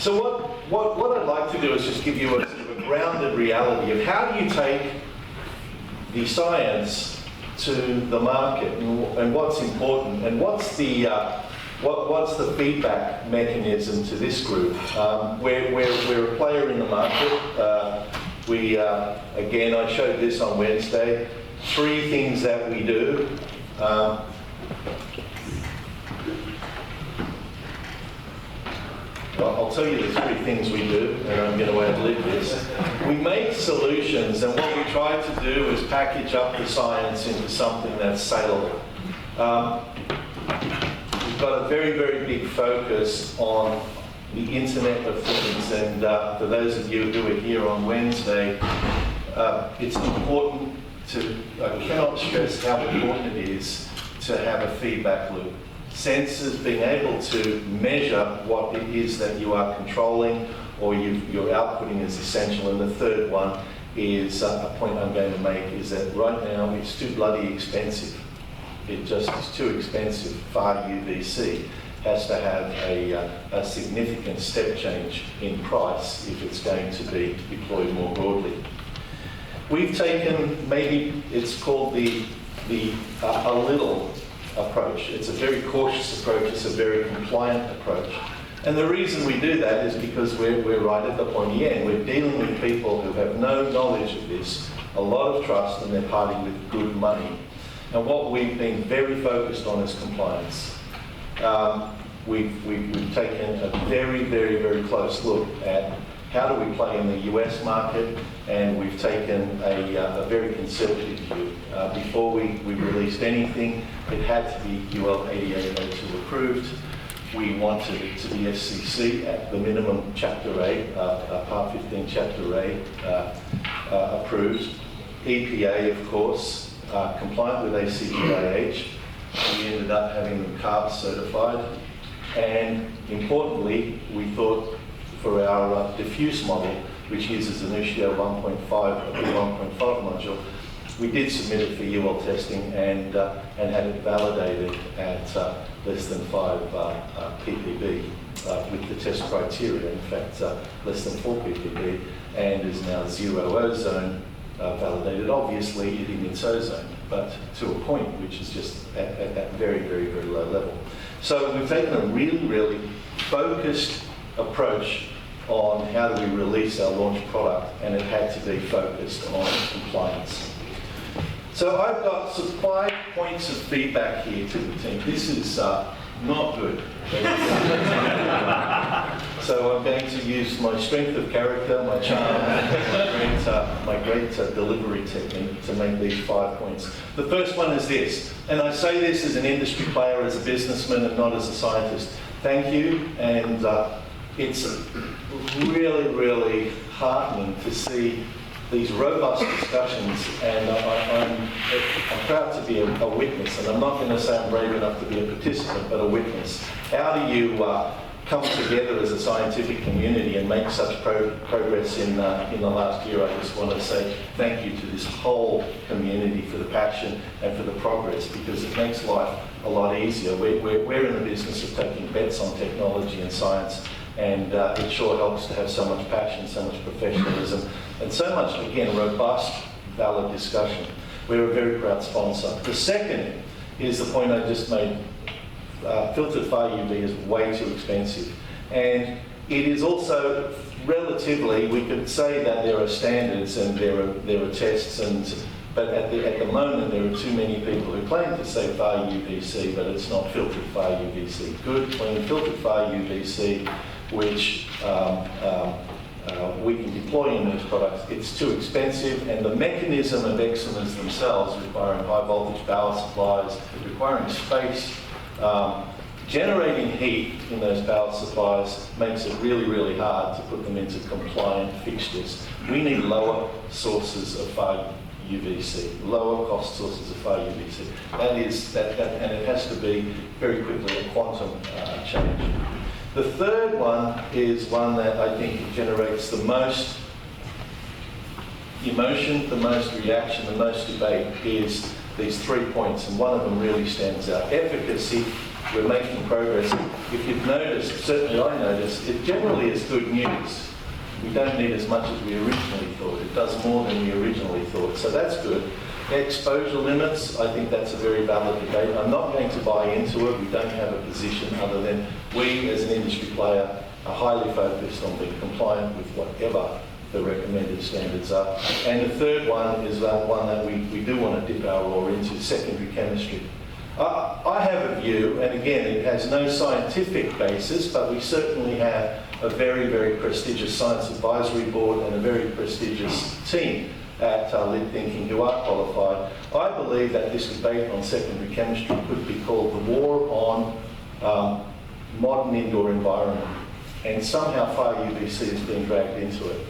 So what I'd like to do is just give you a sort of a grounded reality of how do you take the science to the market, and what's important, and what's the feedback mechanism to this group. We're a player in the market. Again, I showed this on Wednesday. 3 things that we do. I'll tell you the 3 things we do, and I'm going to ad-lib this. We make solutions, and what we try to do is package up the science into something that's saleable. We've got a very, very big focus on the Internet of Things, and for those of you who are here on Wednesday, it's important I cannot stress how important it is to have a feedback loop. Sensors being able to measure what it is that you are controlling or you're outputting is essential. And the third one is a point I'm going to make, is that right now it's too bloody expensive. It just is too expensive. far-UVC has to have a significant step change in price if it's going to be deployed more broadly. We've taken, maybe it's called a little approach. It's a very cautious approach, it's a very compliant approach. And the reason we do that is because we're right at the pointy end. We're dealing with people who have no knowledge of this, a lot of trust, and they're parting with good money. And what we've been very focused on is compliance. We've taken a very, very, very close look at how do we play in the US market, and we've taken a very conservative view. Before we released anything, it had to be UL 8802 approved. We wanted it to be SCC at the minimum Chapter A, Part 15 Chapter A approved. EPA, of course, compliant with ACGIH. We ended up having them CARB certified. And importantly, we thought for our diffuse model, which uses an Ushio 1.5 module, we did submit it for UL testing and had it validated at less than 5 ppb with the test criteria. In fact, less than 4 ppb, and is now 0 ozone validated. Obviously, it emits ozone, but to a point which is just at that very, very, very low level. So we've taken a really, really focused approach on how do we release our launch product, and it had to be focused on compliance. So I've got some 5 points of feedback here to the team. This is not good. So I'm going to use my strength of character, my charm, my great delivery technique to make these 5 points. The first one is this, and I say this as an industry player, as a businessman, and not as a scientist. Thank you, and it's really, really heartening to see these robust discussions, and I'm proud to be a witness, and I'm not going to say I'm brave enough to be a participant, but a witness. How do you come together as a scientific community and make such progress in the last year? I just want to say thank you to this whole community for the passion and for the progress, because it makes life a lot easier. We're in the business of taking bets on technology and science, and it sure helps to have so much passion, so much professionalism, and so much, again, robust, valid discussion. We're a very proud sponsor. The second is the point I just made. Filtered far-UV is way too expensive. And it is also relatively, we could say that there are standards and there are tests, but at the moment there are too many people who claim to say far-UVC, but it's not filtered far-UVC. Good, clean, filtered far-UVC, which we can deploy in these products. It's too expensive, and the mechanism of excimer themselves, requiring high voltage power supplies, requiring space, generating heat in those power supplies makes it really, really hard to put them into compliant fixtures. We need lower sources of far-UVC, lower cost sources of far-UVC. And it has to be very quickly a quantum change. The third one is one that I think generates the most emotion, the most reaction, the most debate, is these 3 points, and one of them really stands out. Efficacy, we're making progress. If you've noticed, certainly I noticed, it generally is good news. We don't need as much as we originally thought. It does more than we originally thought, so that's good. Exposure limits, I think that's a very valid debate. I'm not going to buy into it. We don't have a position other than we, as an industry player, are highly focused on being compliant with whatever the recommended standards are. And the third one is one that we do want to dip our oar into, secondary chemistry. I have a view, and again, it has no scientific basis, but we certainly have a very, very prestigious science advisory board and a very prestigious team at Lit Thinking who are qualified. I believe that this debate on secondary chemistry could be called the war on modern indoor environment, and somehow far-UVC is being dragged into it.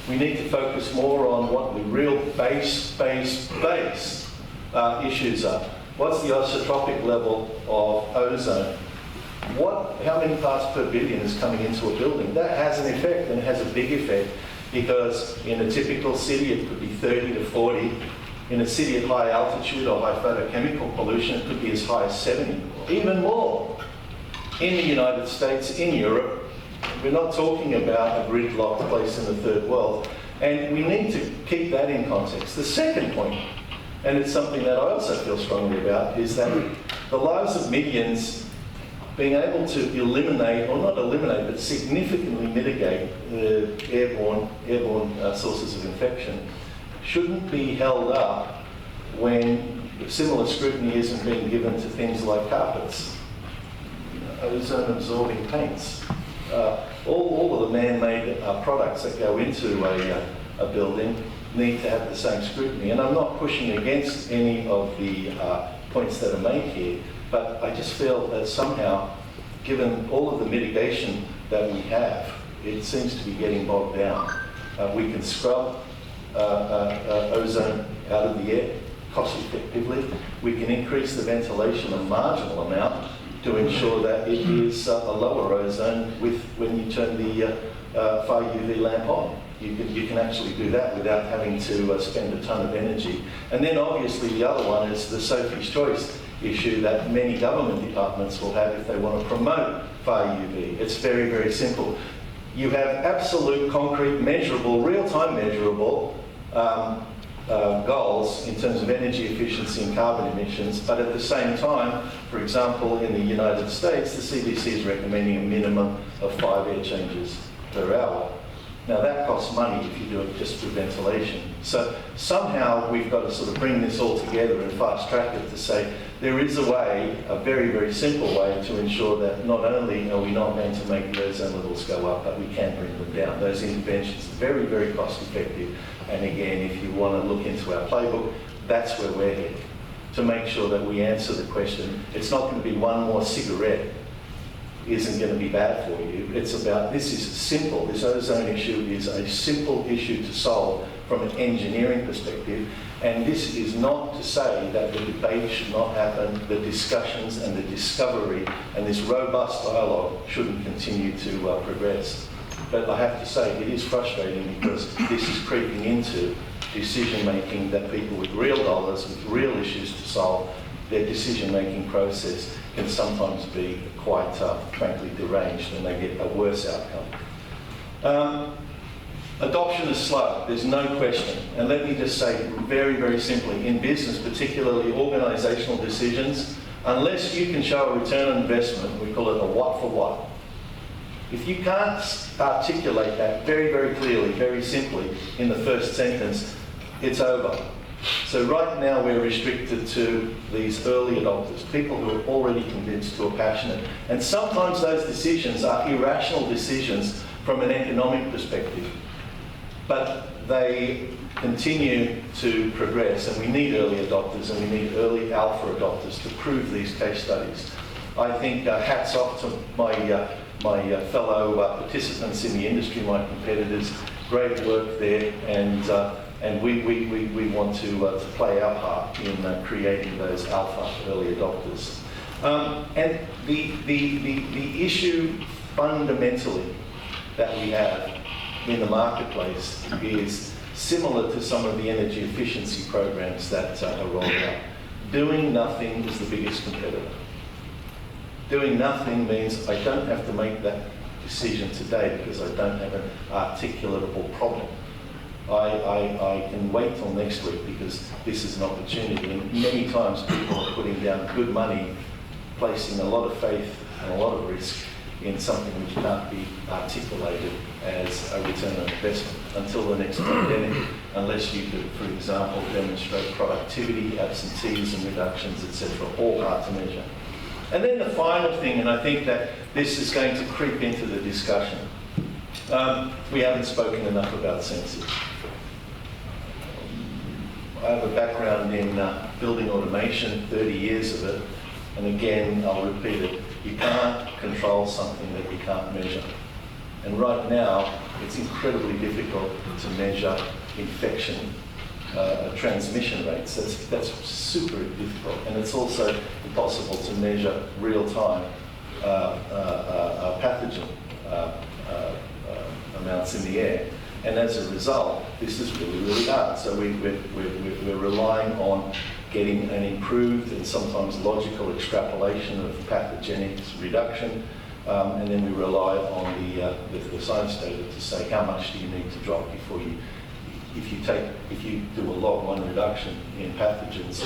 We need to focus more on what the real base issues are. What's the isotropic level of ozone? How many parts per billion is coming into a building? That has an effect, and it has a big effect, because in a typical city it could be 30 to 40. In a city at high altitude or high photochemical pollution, it could be as high as 70, even more. In the United States, in Europe, we're not talking about a gridlocked place in the third world, and we need to keep that in context. The second point, and it's something that I also feel strongly about, is that the lives of millions, being able to eliminate, or not eliminate, but significantly mitigate airborne sources of infection, shouldn't be held up when similar scrutiny isn't being given to things like carpets, ozone-absorbing paints, all of the man-made products that go into a building need to have the same scrutiny. And I'm not pushing against any of the points that are made here, but I just feel that somehow, given all of the mitigation that we have, it seems to be getting bogged down. We can scrub ozone out of the air cost effectively. We can increase the ventilation a marginal amount to ensure that it is a lower ozone when you turn the far-UV lamp on. You can actually do that without having to spend a ton of energy. And then obviously the other one is the Sophie's Choice issue that many government departments will have if they want to promote far-UV. It's very, very simple. You have absolute, concrete, measurable, real-time measurable goals in terms of energy efficiency and carbon emissions, but at the same time, for example, in the United States, the CDC is recommending a minimum of 5 air changes per hour. Now that costs money if you do it just through ventilation. So somehow we've got to sort of bring this all together and fast track it to say there is a way, a very, very simple way to ensure that not only are we not going to make the ozone levels go up, but we can bring them down. Those interventions are very, very cost effective. And again, if you want to look into our playbook, that's where we're heading, to make sure that we answer the question. It's not going to be one more cigarette isn't going to be bad for you. It's about, this is simple. This ozone issue is a simple issue to solve from an engineering perspective. And this is not to say that the debate should not happen, the discussions and the discovery and this robust dialogue shouldn't continue to progress. But I have to say, it is frustrating because this is creeping into decision-making that people with real dollars, with real issues to solve, their decision-making process can sometimes be quite, frankly, deranged, and they get a worse outcome. Adoption is slow, there's no question. And let me just say very, very simply, in business, particularly organisational decisions, unless you can show a return on investment, we call it a what for what. If you can't articulate that very, very clearly, very simply in the first sentence, it's over. So right now we're restricted to these early adopters, people who are already convinced, who are passionate. And sometimes those decisions are irrational decisions from an economic perspective, but they continue to progress, and we need early adopters and we need early alpha adopters to prove these case studies. I think hats off to my fellow participants in the industry, my competitors, great work there, and we want to play our part in creating those alpha early adopters. And the issue fundamentally that we have in the marketplace is similar to some of the energy efficiency programs that are rolled out. Doing nothing is the biggest competitor. Doing nothing means I don't have to make that decision today because I don't have an articulatable problem. I can wait till next week because this is an opportunity, and many times people are putting down good money, placing a lot of faith and a lot of risk in something which can't be articulated as a return on investment until the next pandemic, unless you could, for example, demonstrate productivity, absenteeism reductions, etc., all hard to measure. And then the final thing, and I think that this is going to creep into the discussion, we haven't spoken enough about sensors. I have a background in building automation, 30 years of it, and again, I'll repeat it, you can't control something that you can't measure. And right now, it's incredibly difficult to measure infection transmission rates. That's super difficult. And it's also impossible to measure real-time pathogen amounts in the air. And as a result, this is really, really hard. So we're relying on getting an improved and sometimes logical extrapolation of pathogenic reduction, and then we rely on the science data to say how much do you need to drop before you, if you do a log 1 reduction in pathogens,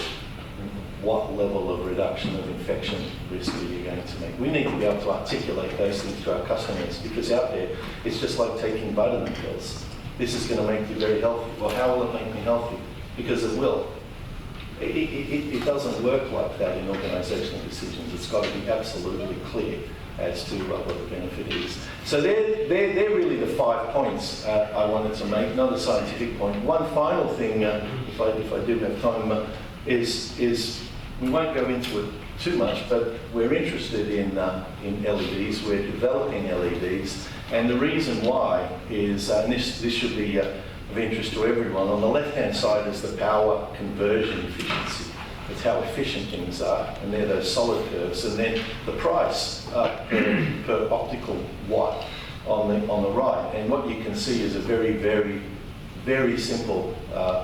what level of reduction of infection risk are you going to make? We need to be able to articulate those things to our customers, because out there, it's just like taking vitamin pills. This is going to make you very healthy. Well, how will it make me healthy? Because it will. It doesn't work like that in organisational decisions. It's got to be absolutely clear as to what the benefit is. So they're really the 5 points I wanted to make, not a scientific point. One final thing, if I do have time, is we won't go into it too much, but we're interested in LEDs. We're developing LEDs, and the reason why is, and this should be of interest to everyone. On the left-hand side is the power conversion efficiency. It's how efficient things are, and they're those solid curves. And then the price per optical watt on the right. And what you can see is a very, very, very simple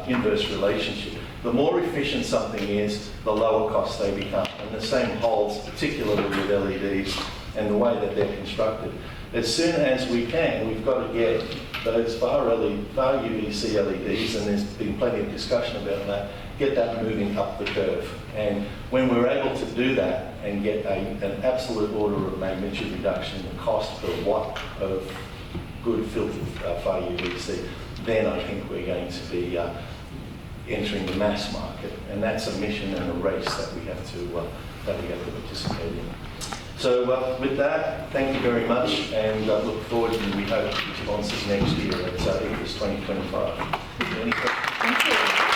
inverse relationship. The more efficient something is, the lower cost they become. And the same holds particularly with LEDs and the way that they're constructed. As soon as we can, we've got to get those far-UVC LEDs, and there's been plenty of discussion about that, get that moving up the curve. And when we're able to do that and get an absolute order of magnitude reduction in the cost per watt of good filtered far-UVC, then I think we're going to be entering the mass market, and that's a mission and a race that we have to participate in. So with that, thank you very much, and look forward to, we hope, responses next year at ICFUST 2025. Any questions? Thank you.